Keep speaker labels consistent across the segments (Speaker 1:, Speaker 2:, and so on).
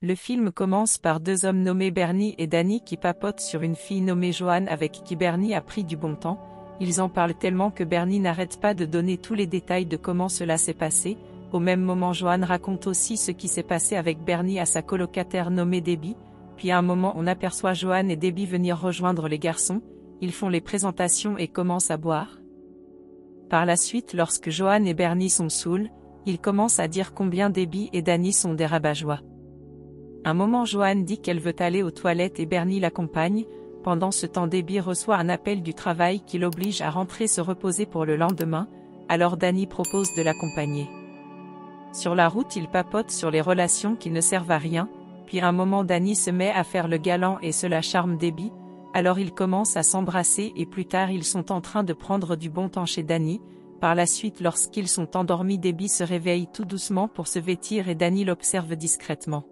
Speaker 1: Le film commence par deux hommes nommés Bernie et Danny qui papotent sur une fille nommée Joanne avec qui Bernie a pris du bon temps. Ils en parlent tellement que Bernie n'arrête pas de donner tous les détails de comment cela s'est passé. Au même moment, Joanne raconte aussi ce qui s'est passé avec Bernie à sa colocataire nommée Debbie. Puis à un moment, on aperçoit Joanne et Debbie venir rejoindre les garçons. Ils font les présentations et commencent à boire. Par la suite, lorsque Joanne et Bernie sont saouls, ils commencent à dire combien Debbie et Danny sont des rabat-joie. Un moment, Joanne dit qu'elle veut aller aux toilettes et Bernie l'accompagne. Pendant ce temps, Debbie reçoit un appel du travail qui l'oblige à rentrer se reposer pour le lendemain, alors Danny propose de l'accompagner. Sur la route, ils papotent sur les relations qui ne servent à rien, puis à un moment Danny se met à faire le galant et cela charme Debbie, alors ils commencent à s'embrasser et plus tard ils sont en train de prendre du bon temps chez Danny. Par la suite, lorsqu'ils sont endormis, Debbie se réveille tout doucement pour se vêtir et Danny l'observe discrètement.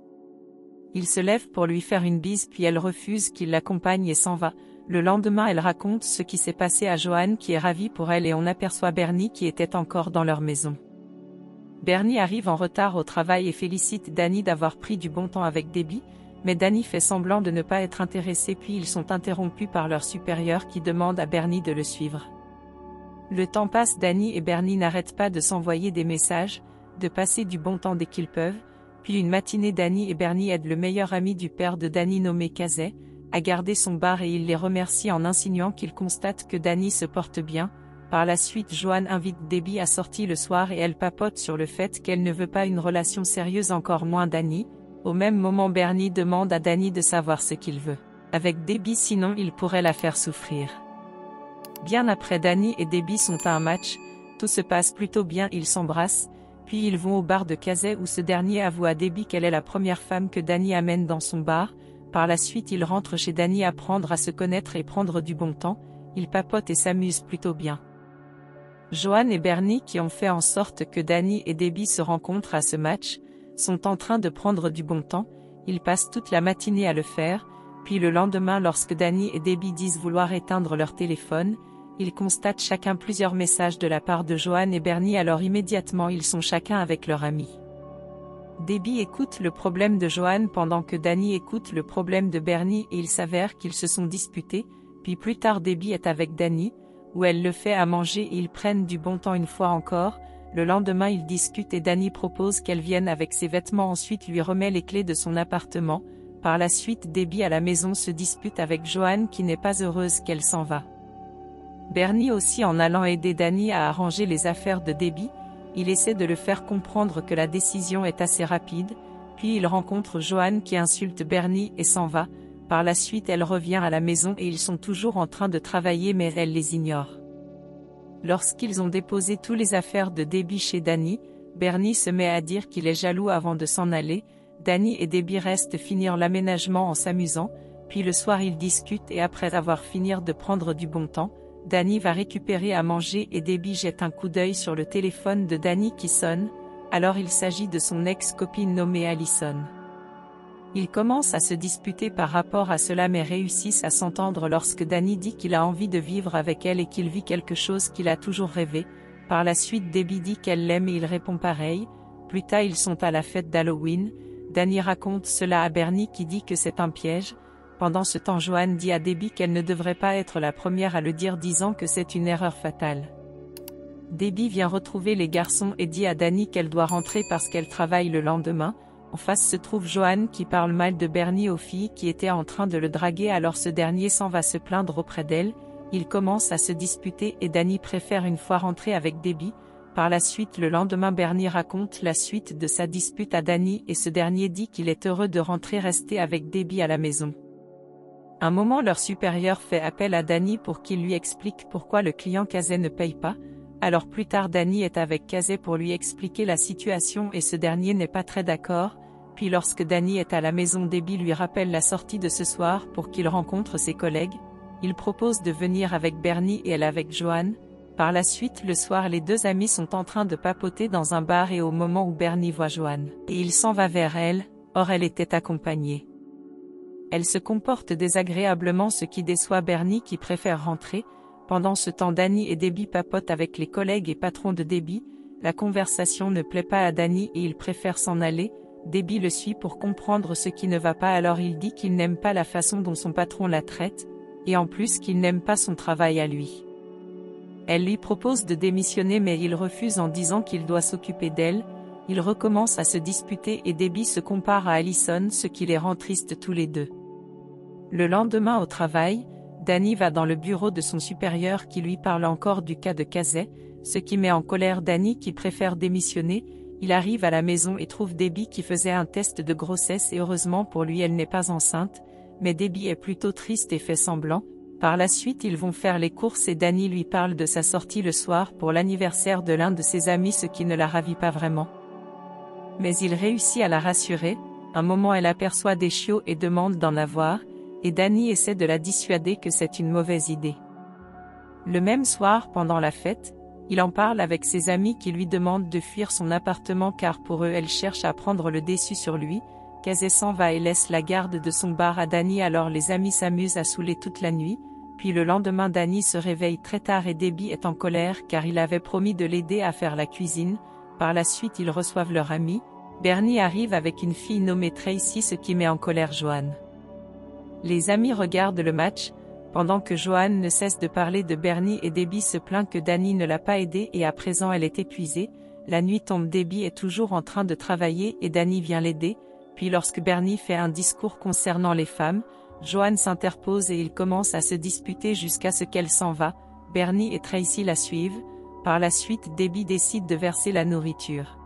Speaker 1: Il se lève pour lui faire une bise puis elle refuse qu'il l'accompagne et s'en va. Le lendemain, elle raconte ce qui s'est passé à Joanne qui est ravie pour elle et on aperçoit Bernie qui était encore dans leur maison. Bernie arrive en retard au travail et félicite Danny d'avoir pris du bon temps avec Debbie, mais Danny fait semblant de ne pas être intéressé puis ils sont interrompus par leur supérieur qui demande à Bernie de le suivre. Le temps passe, Danny et Bernie n'arrêtent pas de s'envoyer des messages, de passer du bon temps dès qu'ils peuvent. Puis une matinée, Danny et Bernie aident le meilleur ami du père de Danny nommé Casey à garder son bar et il les remercie en insinuant qu'il constate que Danny se porte bien. Par la suite, Joanne invite Debbie à sortir le soir et elle papote sur le fait qu'elle ne veut pas une relation sérieuse, encore moins Danny. Au même moment, Bernie demande à Danny de savoir ce qu'il veut avec Debbie, sinon il pourrait la faire souffrir. Bien après, Danny et Debbie sont à un match, tout se passe plutôt bien, ils s'embrassent. Puis ils vont au bar de Casey où ce dernier avoue à Debbie qu'elle est la première femme que Danny amène dans son bar. Par la suite, ils rentrent chez Danny apprendre à se connaître et prendre du bon temps. Ils papotent et s'amusent plutôt bien. Joanne et Bernie, qui ont fait en sorte que Danny et Debbie se rencontrent à ce match, sont en train de prendre du bon temps. Ils passent toute la matinée à le faire. Puis le lendemain, lorsque Danny et Debbie disent vouloir éteindre leur téléphone, ils constatent chacun plusieurs messages de la part de Joanne et Bernie, alors immédiatement ils sont chacun avec leur ami. Debbie écoute le problème de Joanne pendant que Danny écoute le problème de Bernie et il s'avère qu'ils se sont disputés, puis plus tard Debbie est avec Danny, où elle le fait à manger et ils prennent du bon temps une fois encore. Le lendemain ils discutent et Danny propose qu'elle vienne avec ses vêtements, ensuite lui remet les clés de son appartement. Par la suite, Debbie à la maison se dispute avec Joanne qui n'est pas heureuse qu'elle s'en va. Bernie aussi, en allant aider Danny à arranger les affaires de Debbie, il essaie de le faire comprendre que la décision est assez rapide, puis il rencontre Joanne qui insulte Bernie et s'en va. Par la suite, elle revient à la maison et ils sont toujours en train de travailler mais elle les ignore. Lorsqu'ils ont déposé toutes les affaires de Debbie chez Danny, Bernie se met à dire qu'il est jaloux avant de s'en aller. Danny et Debbie restent finir l'aménagement en s'amusant, puis le soir ils discutent et après avoir fini de prendre du bon temps, Danny va récupérer à manger et Debbie jette un coup d'œil sur le téléphone de Danny qui sonne, alors il s'agit de son ex-copine nommée Allison. Ils commencent à se disputer par rapport à cela mais réussissent à s'entendre lorsque Danny dit qu'il a envie de vivre avec elle et qu'il vit quelque chose qu'il a toujours rêvé. Par la suite, Debbie dit qu'elle l'aime et il répond pareil. Plus tard, ils sont à la fête d'Halloween. Danny raconte cela à Bernie qui dit que c'est un piège. Pendant ce temps, Joanne dit à Debbie qu'elle ne devrait pas être la première à le dire, disant que c'est une erreur fatale. Debbie vient retrouver les garçons et dit à Danny qu'elle doit rentrer parce qu'elle travaille le lendemain. En face se trouve Joanne qui parle mal de Bernie aux filles qui étaient en train de le draguer, alors ce dernier s'en va se plaindre auprès d'elle. Ils commencent à se disputer et Danny préfère une fois rentrer avec Debbie. Par la suite, le lendemain, Bernie raconte la suite de sa dispute à Danny et ce dernier dit qu'il est heureux de rester avec Debbie à la maison. Un moment, leur supérieur fait appel à Danny pour qu'il lui explique pourquoi le client Casey ne paye pas. Alors plus tard, Danny est avec Casey pour lui expliquer la situation et ce dernier n'est pas très d'accord. Puis lorsque Danny est à la maison, Debbie lui rappelle la sortie de ce soir pour qu'il rencontre ses collègues. Il propose de venir avec Bernie et elle avec Joanne. Par la suite, le soir, les deux amis sont en train de papoter dans un bar et au moment où Bernie voit Joanne, et il s'en va vers elle, or elle était accompagnée. Elle se comporte désagréablement, ce qui déçoit Bernie qui préfère rentrer. Pendant ce temps, Danny et Debbie papotent avec les collègues et patrons de Debbie. La conversation ne plaît pas à Danny et il préfère s'en aller. Debbie le suit pour comprendre ce qui ne va pas, alors il dit qu'il n'aime pas la façon dont son patron la traite, et en plus qu'il n'aime pas son travail à lui. Elle lui propose de démissionner mais il refuse en disant qu'il doit s'occuper d'elle. Ils recommencent à se disputer et Debbie se compare à Allison, ce qui les rend tristes tous les deux. Le lendemain au travail, Danny va dans le bureau de son supérieur qui lui parle encore du cas de Casey, ce qui met en colère Danny qui préfère démissionner. Il arrive à la maison et trouve Debbie qui faisait un test de grossesse et heureusement pour lui elle n'est pas enceinte, mais Debbie est plutôt triste et fait semblant. Par la suite ils vont faire les courses et Danny lui parle de sa sortie le soir pour l'anniversaire de l'un de ses amis, ce qui ne la ravit pas vraiment. Mais il réussit à la rassurer. Un moment elle aperçoit des chiots et demande d'en avoir, et Danny essaie de la dissuader que c'est une mauvaise idée. Le même soir pendant la fête, il en parle avec ses amis qui lui demandent de fuir son appartement car pour eux elle cherche à prendre le dessus sur lui. Casey s'en va et laisse la garde de son bar à Danny, alors les amis s'amusent à saouler toute la nuit. Puis le lendemain Danny se réveille très tard et Debbie est en colère car il avait promis de l'aider à faire la cuisine. Par la suite ils reçoivent leur ami. Bernie arrive avec une fille nommée Tracy, ce qui met en colère Joanne. Les amis regardent le match, pendant que Joanne ne cesse de parler de Bernie et Debbie se plaint que Danny ne l'a pas aidée et à présent elle est épuisée. La nuit tombe, Debbie est toujours en train de travailler et Danny vient l'aider. Puis lorsque Bernie fait un discours concernant les femmes, Joanne s'interpose et ils commencent à se disputer jusqu'à ce qu'elle s'en va. Bernie et Tracy la suivent. Par la suite Debbie décide de verser la nourriture.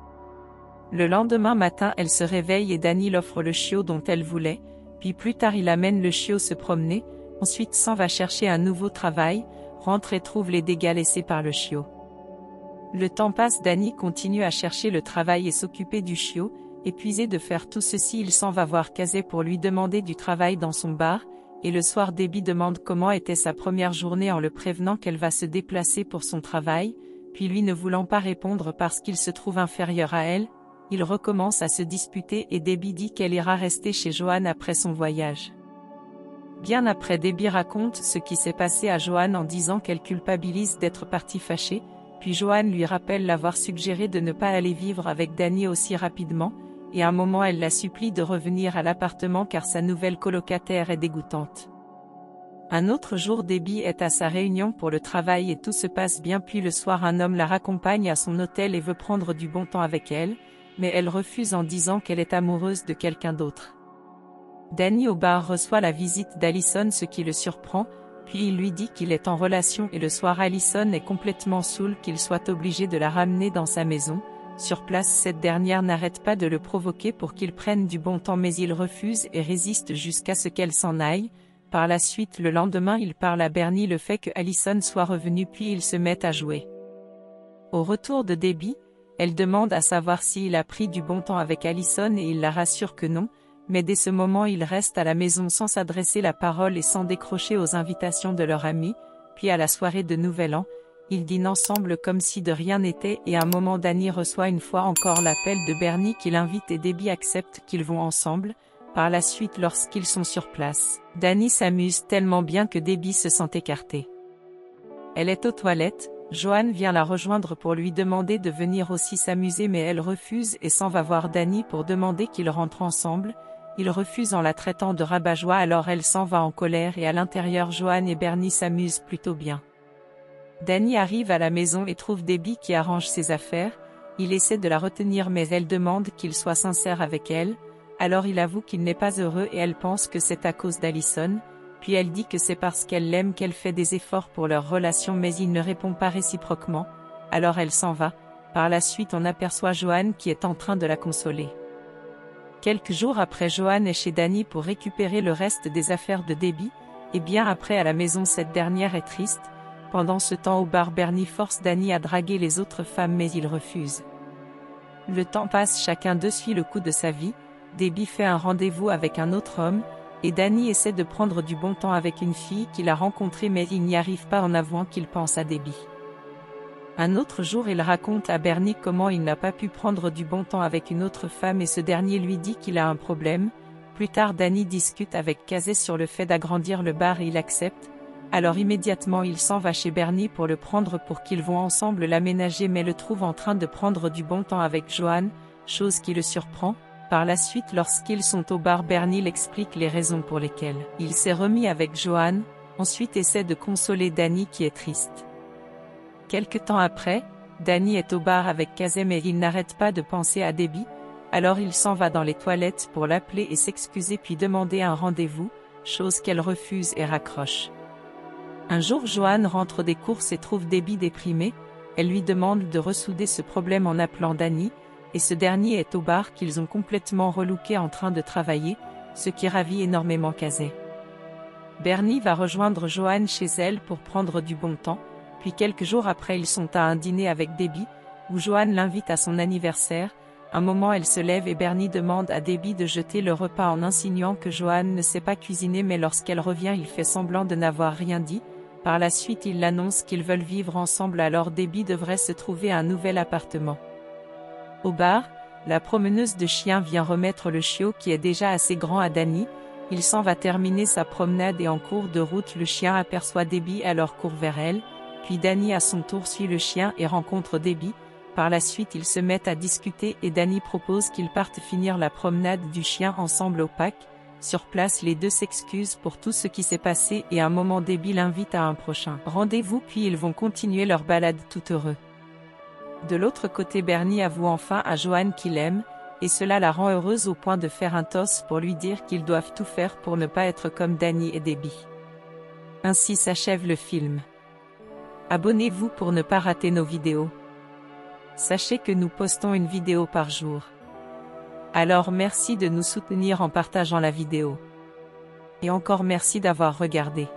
Speaker 1: Le lendemain matin elle se réveille et Danny l'offre le chiot dont elle voulait, puis plus tard il amène le chiot se promener, ensuite s'en va chercher un nouveau travail, rentre et trouve les dégâts laissés par le chiot. Le temps passe, Danny continue à chercher le travail et s'occuper du chiot. Épuisé de faire tout ceci, il s'en va voir Casey pour lui demander du travail dans son bar, et le soir Debbie demande comment était sa première journée en le prévenant qu'elle va se déplacer pour son travail, puis lui ne voulant pas répondre parce qu'il se trouve inférieur à elle, ils recommencent à se disputer et Debbie dit qu'elle ira rester chez Joanne après son voyage. Bien après, Debbie raconte ce qui s'est passé à Joanne en disant qu'elle culpabilise d'être partie fâchée, puis Joanne lui rappelle l'avoir suggéré de ne pas aller vivre avec Danny aussi rapidement, et à un moment elle la supplie de revenir à l'appartement car sa nouvelle colocataire est dégoûtante. Un autre jour Debbie est à sa réunion pour le travail et tout se passe bien, puis le soir un homme la raccompagne à son hôtel et veut prendre du bon temps avec elle, mais elle refuse en disant qu'elle est amoureuse de quelqu'un d'autre. Danny au bar reçoit la visite d'Allison, ce qui le surprend, puis il lui dit qu'il est en relation et le soir Allison est complètement saoule qu'il soit obligé de la ramener dans sa maison. Sur place cette dernière n'arrête pas de le provoquer pour qu'il prenne du bon temps mais il refuse et résiste jusqu'à ce qu'elle s'en aille. Par la suite le lendemain il parle à Bernie le fait que Allison soit revenue puis ils se mettent à jouer. Au retour de Debbie, elle demande à savoir s'il a pris du bon temps avec Allison et il la rassure que non, mais dès ce moment il reste à la maison sans s'adresser la parole et sans décrocher aux invitations de leur ami, puis à la soirée de Nouvel An, ils dînent ensemble comme si de rien n'était et à un moment Danny reçoit une fois encore l'appel de Bernie qui l'invite et Debbie accepte qu'ils vont ensemble. Par la suite lorsqu'ils sont sur place, Danny s'amuse tellement bien que Debbie se sent écartée. Elle est aux toilettes, Joanne vient la rejoindre pour lui demander de venir aussi s'amuser mais elle refuse et s'en va voir Danny pour demander qu'ils rentrent ensemble. Il refuse en la traitant de rabat-joie, alors elle s'en va en colère et à l'intérieur Joanne et Bernie s'amusent plutôt bien. Danny arrive à la maison et trouve Debbie qui arrange ses affaires, il essaie de la retenir mais elle demande qu'il soit sincère avec elle, alors il avoue qu'il n'est pas heureux et elle pense que c'est à cause d'Allison, puis elle dit que c'est parce qu'elle l'aime qu'elle fait des efforts pour leur relation mais il ne répond pas réciproquement, alors elle s'en va. Par la suite on aperçoit Joanne qui est en train de la consoler. Quelques jours après, Joanne est chez Danny pour récupérer le reste des affaires de Debbie, et bien après à la maison cette dernière est triste. Pendant ce temps au bar Bernie force Danny à draguer les autres femmes mais il refuse. Le temps passe, chacun d'eux suit le coup de sa vie, Debbie fait un rendez-vous avec un autre homme, et Danny essaie de prendre du bon temps avec une fille qu'il a rencontrée mais il n'y arrive pas en avouant qu'il pense à Debbie. Un autre jour il raconte à Bernie comment il n'a pas pu prendre du bon temps avec une autre femme et ce dernier lui dit qu'il a un problème. Plus tard Danny discute avec Casey sur le fait d'agrandir le bar et il accepte. Alors immédiatement il s'en va chez Bernie pour le prendre pour qu'ils vont ensemble l'aménager mais le trouve en train de prendre du bon temps avec Joanne, chose qui le surprend. Par la suite, lorsqu'ils sont au bar, Bernie l'explique les raisons pour lesquelles il s'est remis avec Joanne, ensuite essaie de consoler Danny qui est triste. Quelque temps après, Danny est au bar avec Kazem et il n'arrête pas de penser à Debbie, alors il s'en va dans les toilettes pour l'appeler et s'excuser puis demander un rendez-vous, chose qu'elle refuse et raccroche. Un jour, Joanne rentre des courses et trouve Debbie déprimée, elle lui demande de ressouder ce problème en appelant Danny, et ce dernier est au bar qu'ils ont complètement relooké en train de travailler, ce qui ravit énormément Kazem. Bernie va rejoindre Joanne chez elle pour prendre du bon temps, puis quelques jours après ils sont à un dîner avec Debbie, où Joanne l'invite à son anniversaire. Un moment elle se lève et Bernie demande à Debbie de jeter le repas en insinuant que Joanne ne sait pas cuisiner, mais lorsqu'elle revient il fait semblant de n'avoir rien dit. Par la suite il annonce qu'ils veulent vivre ensemble, alors Debbie devrait se trouver un nouvel appartement. Au bar, la promeneuse de chiens vient remettre le chiot qui est déjà assez grand à Danny. Il s'en va terminer sa promenade et en cours de route le chien aperçoit Debbie, alors court vers elle, puis Danny à son tour suit le chien et rencontre Debbie. Par la suite ils se mettent à discuter et Danny propose qu'ils partent finir la promenade du chien ensemble au parc. Sur place les deux s'excusent pour tout ce qui s'est passé et à un moment Debbie l'invite à un prochain rendez-vous, puis ils vont continuer leur balade tout heureux. De l'autre côté, Bernie avoue enfin à Joanne qu'il l'aime, et cela la rend heureuse au point de faire un toast pour lui dire qu'ils doivent tout faire pour ne pas être comme Danny et Debbie. Ainsi s'achève le film. Abonnez-vous pour ne pas rater nos vidéos. Sachez que nous postons une vidéo par jour. Alors merci de nous soutenir en partageant la vidéo. Et encore merci d'avoir regardé.